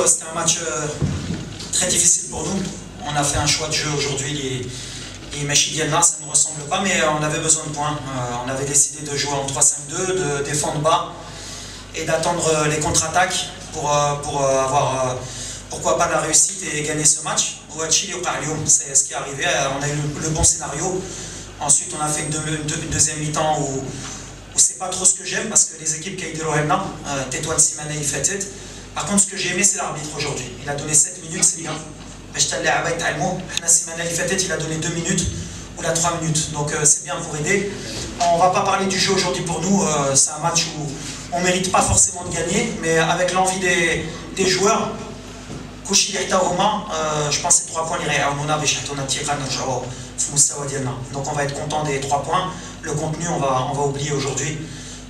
C'était un match très difficile pour nous. On a fait un choix de jeu aujourd'hui. Ça ne nous ressemble pas, mais on avait besoin de points. On avait décidé de jouer en 3-5-2, de défendre bas et d'attendre les contre-attaques pour avoir, pourquoi pas, la réussite et gagner ce match. C'est ce qui est arrivé. On a eu le bon scénario. Ensuite, on a fait une deuxième mi-temps où c'est pas trop ce que j'aime parce que les équipes qui ont été Tétouane Simane et Fated. Par contre, ce que j'ai aimé, c'est l'arbitre aujourd'hui. Il a donné 7 minutes, c'est bien. Il a donné 2 minutes ou 3 minutes. Donc c'est bien pour aider. On ne va pas parler du jeu aujourd'hui pour nous. C'est un match où on ne mérite pas forcément de gagner, mais avec l'envie des joueurs, je pense que c'est 3 points. Donc on va être content des 3 points. Le contenu, on va oublier aujourd'hui.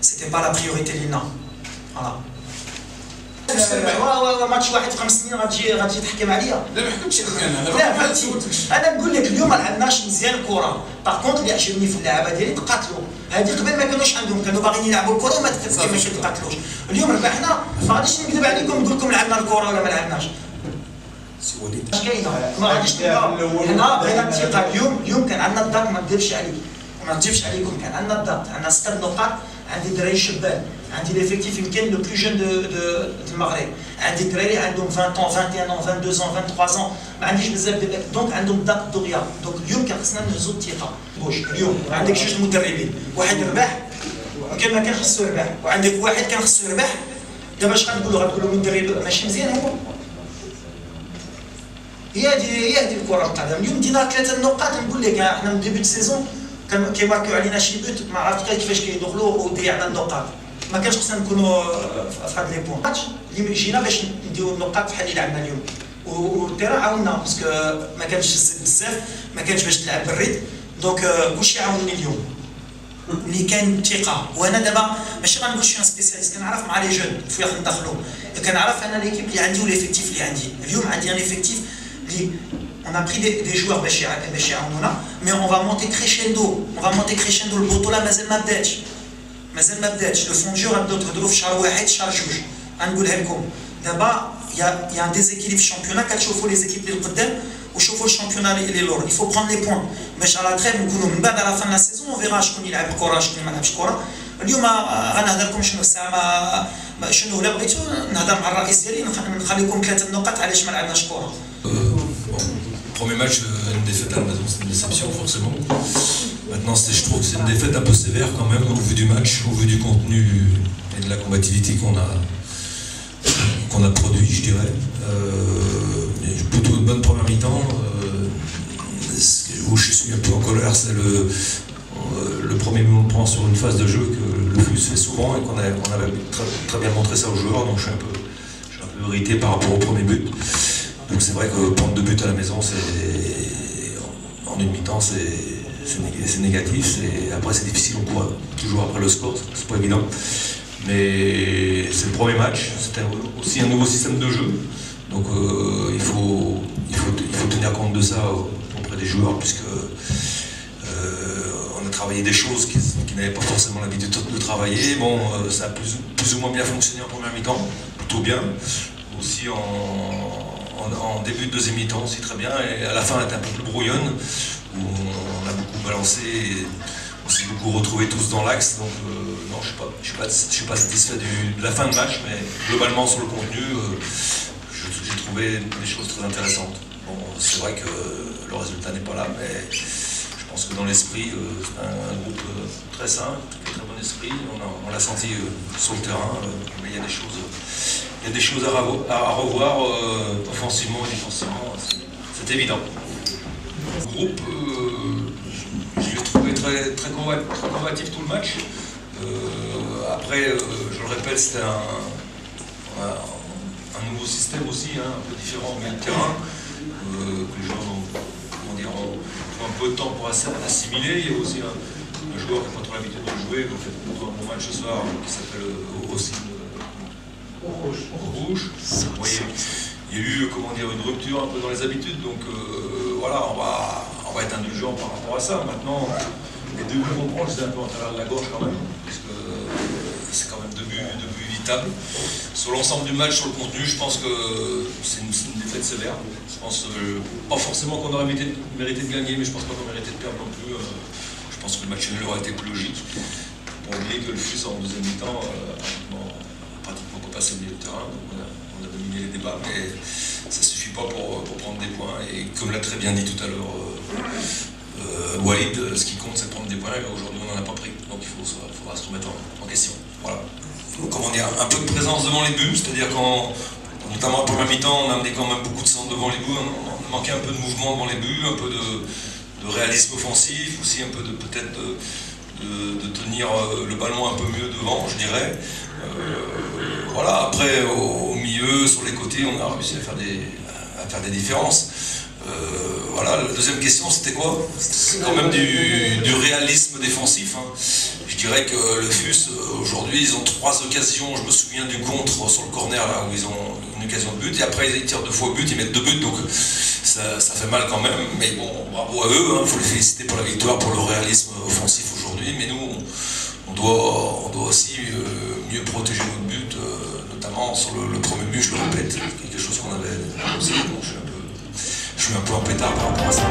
C'était pas la priorité de l'INA. Voilà. ماتش واحد في 5 سنين غتجي تحكم عليا. لا ما حكمتش عليك لا فهمتي. انا نقول لك اليوم ما لعبناش مزيان الكره. باغ كونت اللي عجبني في اللعابه ديالي تقاتلوا. هذه قبل ما كانوش عندهم، كانوا باغيين يلعبوا الكره وما تقاتلوش. اليوم ربحنا، ما غاديش نكذب عليكم نقول لكم لعبنا الكره ولا ما لعبناش. اش كاينه؟ ما غاديش هنا بغينا الثقه. اليوم كان عندنا الضغط، ما نكذبش عليك. ما نكذبش عليكم، كان عندنا الضغط، عندنا 6 نقاط. عندي دراري شبان، عندي ليفيكتيف يمكن لو بلو جون دو المغرب، عندي دراري عندهم 20 ans 21 ans 22 ans 23 ans، ما عنديش بزاف دونك عندهم الضغط دغيا. دونك اليوم كان خصنا نهزوا الثقه. اليوم عندك 2 مدربين، واحد ربح وكان ما كان خصو يربح، وعندك واحد كان خصو يربح. دابا اش غتقولوا مدرب ماشي مزيان هو؟ هي هذه الكره القدم. اليوم دينا 3 نقاط. نقول لك احنا من ديبي السيزون كان كيماركيو علينا شي بوت، ما عرفت كيفاش كيدخلوا وضيعنا النقاط. ما كانش خصنا نكونوا في هاد لي بوان. الماتش اللي جينا باش نديروا النقاط بحال اللي لعبنا اليوم، والتيران عاوننا باسكو ما كانش الزيت بزاف، ما كانش باش تلعب بالريد. دونك كلشي عاونني اليوم. ملي كان ثقه، وانا دابا ماشي غنقول شي سبيسياليست، كنعرف مع لي جون فيا ندخلوا، كنعرف انا ليكيب اللي عندي وليفيكتيف اللي عندي. اليوم عندي ان افيكتيف اللي on a pris des joueurs باش يعاونونا، mais on va monter crescendo. البطوله مازال ما بداتش. لو فون جو غنبداو تهضروا في شهر 1 شهر 2. غنقولها لكم دابا يا ان ديزيكيليبر في الشامبيونا. كتشوفوا لي زيكيب اللي القدام وشوفوا الشامبيونا اللي لور. il faut prendre les points باش على تريف نكونوا من بعد على فان لا سيزون اون فيغا شكون يلعب الكره شكون ما لعبش الكره. اليوم غنهضر لكم شنو الساعه شنو ولا بغيتو نهضر مع الرئيس ديالي نخليكم 3 نقاط علاش ما لعبناش كره. Premier match, une défaite à la maison, c'est une déception forcément. Maintenant, je trouve que c'est une défaite un peu sévère quand même au vu du match, au vu du contenu et de la combativité qu'on a produit, je dirais. Plutôt une bonne première mi-temps. Où je suis un peu en colère, c'est le premier moment de prend sur une phase de jeu que le FUS fait souvent et qu'on avait très bien montré ça aux joueurs. Donc je suis un peu irrité par rapport au premier but. Donc c'est vrai que prendre 2 buts à la maison, en une mi-temps, c'est négatif. Après c'est difficile, on court toujours après le score, c'est pas évident. Mais c'est le premier match, c'était aussi un nouveau système de jeu. Donc il faut tenir compte de ça auprès des joueurs, puisque on a travaillé des choses qui n'avaient pas forcément l'habitude de travailler. Bon, ça a plus ou moins bien fonctionné en première mi-temps, plutôt bien. Aussi en début de deuxième mi-temps, aussi très bien. Et à la fin, elle était un peu plus brouillonne, où on a beaucoup balancé. Et on s'est beaucoup retrouvés tous dans l'axe. Donc non, je suis pas satisfait de la fin de match, mais globalement sur le contenu, j'ai trouvé des choses très intéressantes. Bon, c'est vrai que le résultat n'est pas là, mais je pense que dans l'esprit, c'est un groupe très sain, très bon esprit. On l'a senti sur le terrain, mais il y a des choses à revoir offensivement et défensivement, c'est évident. Le groupe, je l'ai trouvé très combatif tout le match. Après, je le répète, c'était un nouveau système aussi, hein, un peu différent au milieu de terrain, que les joueurs ont un peu de temps pour assimiler. Il y a aussi un joueur qui n'a pas trop l'habitude de jouer, qui a fait un bon match ce soir, qui s'appelle aussi Rouge. Il y a eu une rupture un peu dans les habitudes, donc voilà, on va être indulgent par rapport à ça. Maintenant, les deux buts qu'on prend, je les ai un peu en travers de la gorge quand même, parce que c'est quand même deux buts évitables. Sur l'ensemble du match, sur le contenu, je pense que c'est une défaite sévère. Je pense pas forcément qu'on aurait mérité de gagner, mais je pense pas qu'on méritait de perdre non plus. Je pense que le match nul aurait été plus logique. Pour oublier que le FUS en deuxième mi-temps a pratiquement pas passé au milieu de terrain, donc on a dominé les débats, mais ça suffit pas pour prendre des points. Et comme l'a très bien dit tout à l'heure Walid, ce qui compte c'est de prendre des points, et aujourd'hui on n'en a pas pris, donc il faudra se remettre en question. Voilà. Comment dire, un peu de présence devant les buts, c'est-à-dire notamment en première mi-temps, on a amené quand même beaucoup de centres devant les buts, on manquait un peu de mouvement devant les buts, un peu de réalisme offensif, aussi un peu peut-être de tenir le ballon un peu mieux devant, je dirais. Voilà, après au milieu, sur les côtés, on a réussi à faire des différences. Voilà, la deuxième question c'était quoi? C'est quand même du réalisme défensif, hein. Je dirais que le FUS aujourd'hui ils ont 3 occasions, je me souviens du contre sur le corner là où ils ont une occasion de but, et après ils tirent 2 fois au but, ils mettent 2 buts, donc ça fait mal quand même, mais bon, bravo à eux, hein, faut les féliciter pour la victoire, pour le réalisme offensif aujourd'hui, mais nous on doit aussi mieux protéger notre but, notamment sur le premier but, je le répète, quelque chose qu'on avait aussi, donc je suis un peu en pétard par rapport à ça.